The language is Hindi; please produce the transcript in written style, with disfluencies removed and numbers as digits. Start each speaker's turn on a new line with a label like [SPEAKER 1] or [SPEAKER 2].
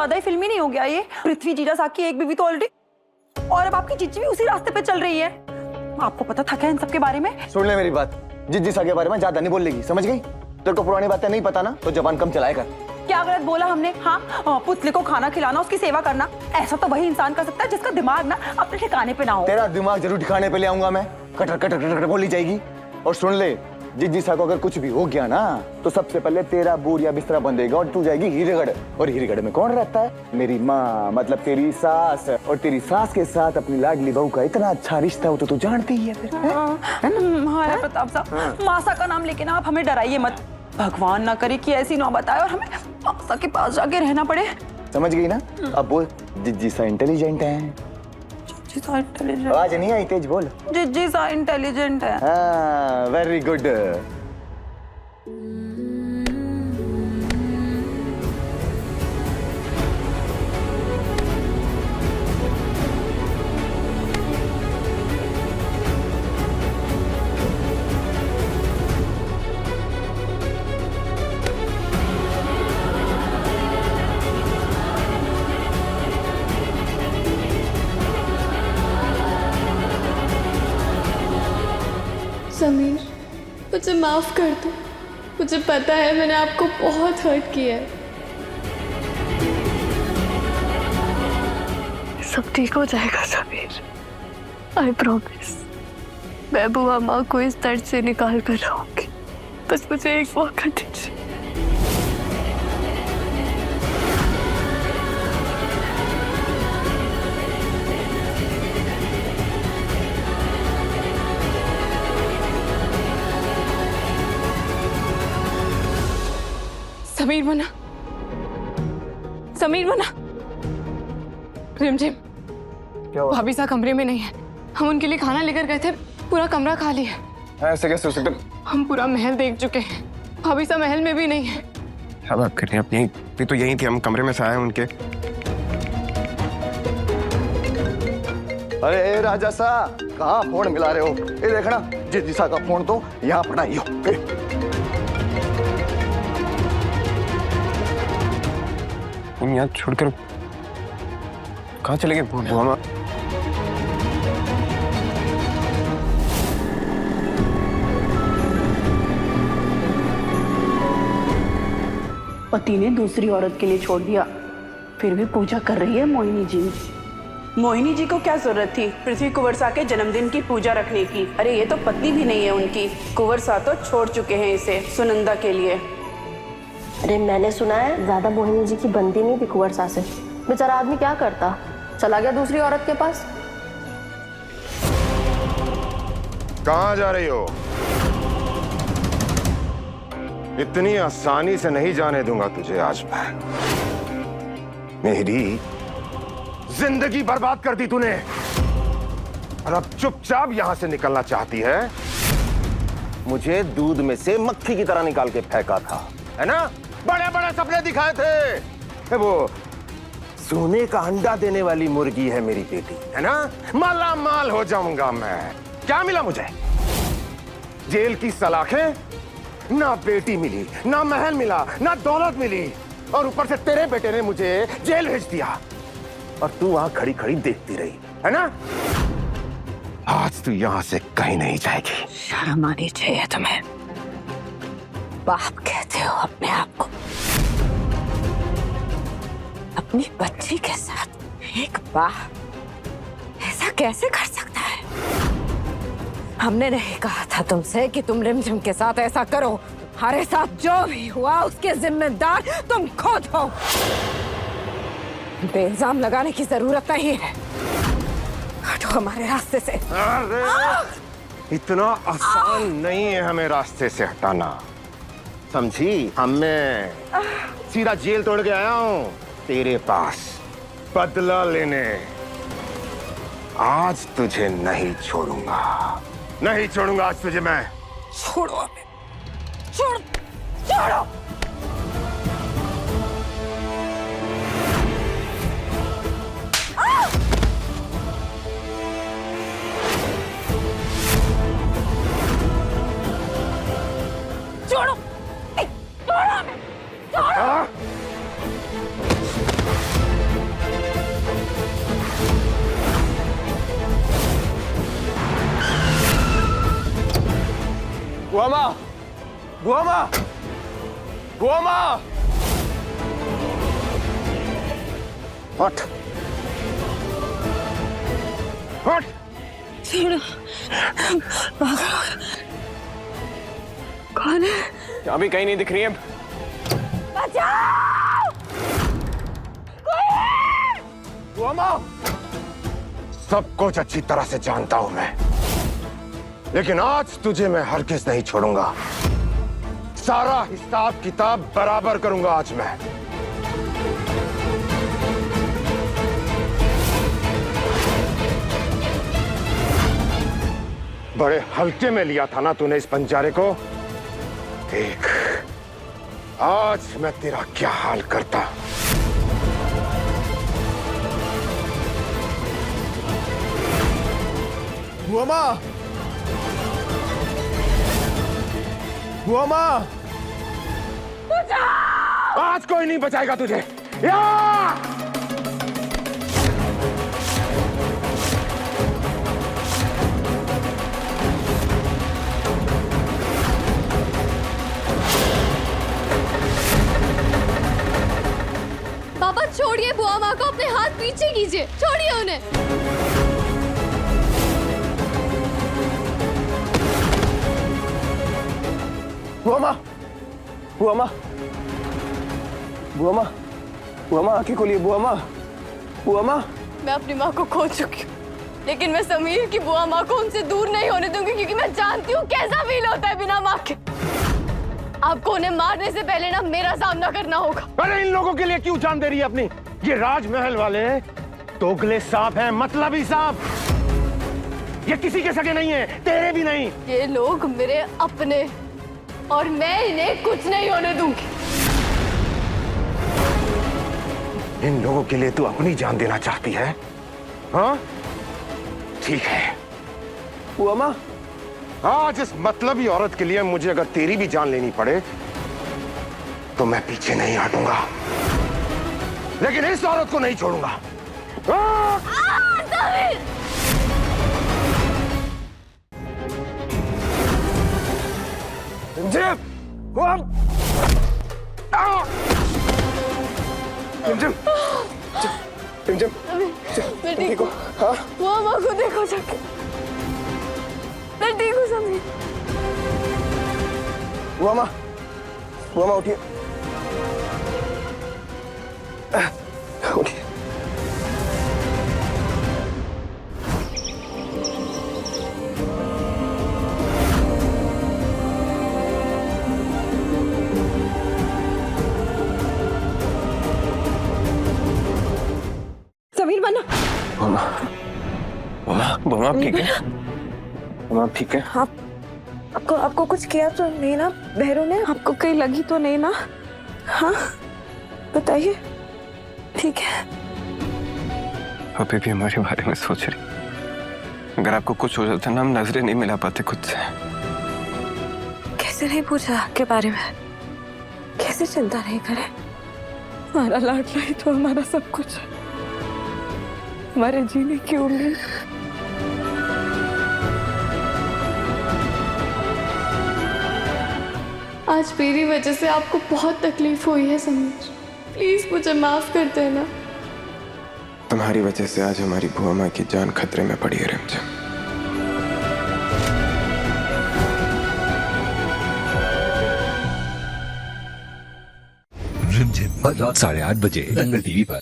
[SPEAKER 1] ज्यादा ही फिल्मी नहीं हो गया ये? पृथ्वी जीजा साहब की एक बीवी तो ऑलरेडी, और अब आपकी जीजी भी उसी रास्ते पे चल रही है। आपको पता था क्या इन सब के बारे में?
[SPEAKER 2] सुन ले मेरी बात, जीजी साहब के बारे में ज्यादा नहीं बोलेगी, समझ गई? तेरे को पुरानी बातें नहीं पता ना, तो जबान कम चलाया कर।
[SPEAKER 1] क्या गलत बोला हमने? हाँ, पुतले को खाना खिलाना, उसकी सेवा करना, ऐसा तो वही इंसान कर सकता है जिसका दिमाग ना अपने ठिकाने पे ना हो।
[SPEAKER 2] तेरा दिमाग जरूर ठिकाने पे ले आऊंगा मैं, कटर कटर कटर बोली जाएगी। और सुन ले, जीजी साहब को अगर कुछ भी हो गया ना, तो सबसे पहले तेरा बोरिया बिस्तरा बंधेगा और तू जाएगी हीरेगढ़। और हीरेगढ़ में कौन रहता है? मेरी माँ, मतलब तेरी सास। और तेरी सास के साथ अपनी लाडली बहू का इतना अच्छा रिश्ता हो तो तू जानती ही है फिर,
[SPEAKER 1] हाँ प्रताप साहब, मासा का नाम लेके ना आप हमें डराइए मत। भगवान ना करे कि ऐसी नौबत आए और हमें मासा के पास जाके रहना पड़े।
[SPEAKER 2] समझ गई ना? अब बोल, जीजी सा इंटेलिजेंट है।
[SPEAKER 1] जीजी सा इंटेलिजेंट?
[SPEAKER 2] आवाज नहीं आई, तेज बोल।
[SPEAKER 1] जीजी सा इंटेलिजेंट है।
[SPEAKER 2] हाँ, वेरी गुड।
[SPEAKER 3] समीर, मुझे माफ कर दो। मुझे पता है मैंने आपको बहुत हर्ट किया है। सब ठीक हो जाएगा समीर, आई प्रॉमिस। मैं बुआ माँ को इस दर्द से निकाल कर रहूंगी। बस मुझे एक मौका दीजिए।
[SPEAKER 4] समीर बना, समीर बना। रिमझिम, भाभी साहब कमरे में नहीं है। हम उनके लिए खाना लेकर गए थे, पूरा कमरा खाली है।
[SPEAKER 2] ऐसे कैसे हो सकता?
[SPEAKER 4] हम पूरा महल देख चुके हैं, भाभी साहब महल में भी नहीं है।
[SPEAKER 5] क्या बात कर रही हैं आप? यहीं तो यहीं थे, हम कमरे में से आए उनके।
[SPEAKER 2] अरे राजा सा, कहाँ फोन मिला रहे हो? ये देखना, जीजी सा का फोन तो यहाँ पड़ा ही हो।
[SPEAKER 5] तुम यहाँ छोड़कर कहाँ चले गए बुआ माँ?
[SPEAKER 6] पति ने दूसरी औरत के लिए छोड़ दिया, फिर भी पूजा कर रही है मोहिनी जी। मोहिनी जी को क्या जरूरत थी पृथ्वी कुंवर सा के जन्मदिन की पूजा रखने की? अरे ये तो पत्नी भी नहीं है उनकी। कुंवर सा तो छोड़ चुके हैं इसे सुनंदा के लिए।
[SPEAKER 7] अरे मैंने सुना है ज्यादा मोहिनी जी की बनती नहीं थी कुंवर सा से। बेचारा आदमी क्या करता, चला गया दूसरी औरत के पास।
[SPEAKER 8] कहाँ जा रही हो? इतनी आसानी से नहीं जाने दूंगा तुझे आज मैं। मेरी जिंदगी बर्बाद कर दी तूने, और अब चुपचाप यहां से निकलना चाहती है। मुझे दूध में से मक्खी की तरह निकाल के फेंका था, है ना? बड़े बड़े सपने दिखाए थे। वो सोने का अंडा देने वाली मुर्गी है मेरी बेटी, है ना? माला माल हो जाऊंगा मैं। क्या मिला मुझे? जेल की सलाखें। ना बेटी मिली, ना महल मिला, ना दौलत मिली, और ऊपर से तेरे बेटे ने मुझे जेल भेज दिया, और तू वहां खड़ी खड़ी देखती रही, है ना? आज तू यहां से कहीं नहीं जाएगी।
[SPEAKER 1] शर्म आनी चाहिए तुम्हें। बाप कहते हो अपने आप को? अपनी बच्ची के साथ एक बाप ऐसा कैसे कर सकता है? हमने नहीं कहा था तुमसे कि तुम रिमझिम के साथ ऐसा करो। हमारे साथ जो भी हुआ उसके जिम्मेदार तुम खुद हो। बेइल्जाम लगाने की जरूरत नहीं है। हटो हमारे रास्ते से।
[SPEAKER 8] अरे इतना आसान नहीं है हमें रास्ते से हटाना, समझी? मैं सीधा जेल तोड़ के आया हूं तेरे पास बदला लेने। आज तुझे नहीं छोड़ूंगा, नहीं छोड़ूंगा आज तुझे मैं।
[SPEAKER 1] छोड़ो हमें, छोड़ो, छोड़ो। छोड़ो, छोड़ो हमें, छोड़ो।
[SPEAKER 8] बुआ माँ, बुआ माँ, उठ, उठ।
[SPEAKER 3] कौन है?
[SPEAKER 5] अभी कहीं नहीं दिख रही है।
[SPEAKER 8] बुआ माँ, सब कुछ अच्छी तरह से जानता हूं मैं, लेकिन आज तुझे मैं हरगिज़ नहीं छोड़ूंगा। सारा हिसाब किताब बराबर करूंगा आज मैं। बड़े हल्के में लिया था ना तूने इस बंजारे को। देख आज मैं तेरा क्या हाल करता। बुआ माँ, बुआ माँ, आज कोई नहीं बचाएगा तुझे। या!
[SPEAKER 3] पापा छोड़िए बुआ माँ को, अपने हाथ पीछे कीजिए, छोड़िए उन्हें।
[SPEAKER 8] बुआ माँ, बुआ माँ, बुआ माँ, बुआ माँ आंखें खोलिए। बुआ माँ, बुआ माँ।
[SPEAKER 3] मैं अपनी माँ को खो चुकी हूँ, लेकिन मैं समीर की बुआ माँ को उनसे दूर नहीं होने दूंगी, क्योंकि मैं जानती हूँ कैसा फील होता है बिना माँ के। आपको उन्हें मारने से पहले ना मेरा सामना करना होगा।
[SPEAKER 8] अरे इन लोगों के लिए क्यों जान दे रही है अपनी? ये राजमहल वाले दोगले सांप हैं, मतलबी सांप। ये किसी के सगे नहीं है, तेरे भी नहीं।
[SPEAKER 3] ये लोग मेरे अपने, और मैं इन्हें कुछ नहीं होने दूंगी।
[SPEAKER 8] इन लोगों के लिए तू अपनी जान देना चाहती है? हाँ ठीक है बुआ माँ, आज इस मतलबी औरत के लिए मुझे अगर तेरी भी जान लेनी पड़े तो मैं पीछे नहीं हटूंगा, लेकिन इस औरत को नहीं छोड़ूंगा।
[SPEAKER 3] मैं ठीक हूँ। बुआ माँ को देखो जाके। मैं ठीक हूँ समीर।
[SPEAKER 8] बुआ माँ, बुआ माँ उठिए, उठिए।
[SPEAKER 1] समीर बना।
[SPEAKER 5] मामा, मामा, मामा आप ठीक है? मामा आप ठीक है?
[SPEAKER 1] आपको कुछ किया तो नहीं ना बहरों ने? आपको कहीं लगी तो नहीं ना? हाँ बताइए। ठीक है।
[SPEAKER 5] अभी भी हमारे बारे में सोच रही। अगर आपको कुछ हो जाता ना, हम नजरें नहीं मिला पाते खुद से।
[SPEAKER 1] कैसे नहीं पूछा आपके बारे में? कैसे चिंता नहीं करे? हमारा लाडला ही तो हमारा सब कुछ है, हमारे जीने की उम्मीद।
[SPEAKER 3] आज मेरी वजह से आपको बहुत तकलीफ हुई है समीर, प्लीज मुझे माफ कर देना।
[SPEAKER 5] तुम्हारी वजह से आज हमारी बुआ माँ की जान खतरे में पड़ी है रिमझिम।
[SPEAKER 9] रिमझिम रात 8:30 बजे दंगल टीवी पर।